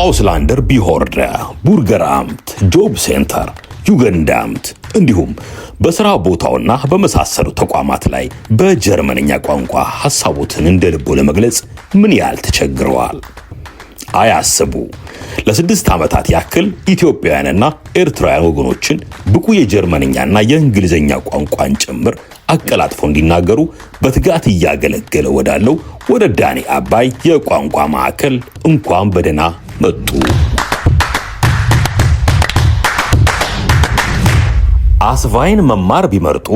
አውስላንደር ቢሆርደ፣ ቡርገራምት፣ ጆብ ሴንተር፣ ዩገንዳምት እንዲሁም በስራ ቦታውና በመሳሰሉ ተቋማት ላይ በጀርመንኛ ቋንቋ ሐሳቦትን እንደልቦ ለመግለጽ ምን ያህል ተቸግረዋል? አያስቡ። ለ6 ዓመታት ያክል ኢትዮጵያውያንና ኤርትራውያን ወገኖችን ብቁ የጀርመንኛና የእንግሊዝኛ ቋንቋን ጭምር አቀላጥፎ እንዲናገሩ በትጋት እያገለገለ ወዳለው ወደ ዳኒ አባይ የቋንቋ ማዕከል እንኳን በደህና መጡ። አስቫይን መማር ቢመርጡ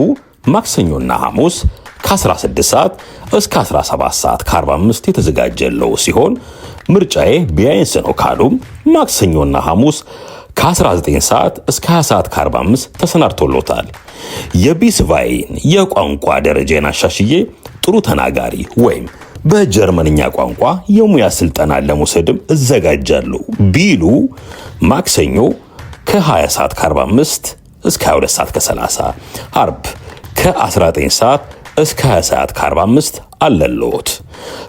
ማክሰኞና ሐሙስ ከ16 ሰዓት እስከ 17 ሰዓት ከ45 የተዘጋጀለው ሲሆን ምርጫዬ ቢያንስ ነው ካሉም ማክሰኞና ሐሙስ ከ19 ሰዓት እስከ 20 ሰዓት ከ45 ተሰናድቶሎታል። የቢስቫይን የቋንቋ ደረጃን አሻሽዬ ጥሩ ተናጋሪ ወይም በጀርመንኛ ቋንቋ የሙያ ስልጠና ለመውሰድም እዘጋጃለሁ ቢሉ ማክሰኞ ከ20 ሰዓት ከ45 እስከ 22 ሰዓት ከ30፣ አርብ ከ19 ሰዓት እስከ 20 ሰዓት ከ45 አለሎት።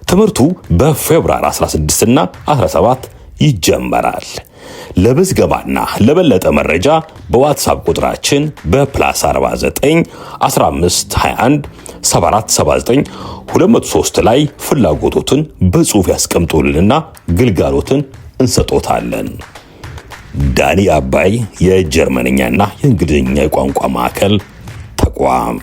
ትምህርቱ በፌብሩዋሪ 16 እና 17 ይጀመራል። ለምዝገባና ለበለጠ መረጃ በዋትስአፕ ቁጥራችን በፕላስ 49 15 21 74 79 203 ላይ ፍላጎቶትን በጽሑፍ ያስቀምጡልንና ግልጋሎትን እንሰጦታለን። ዳኒ አባይ የጀርመንኛና የእንግሊዝኛ የቋንቋ ማዕከል ተቋም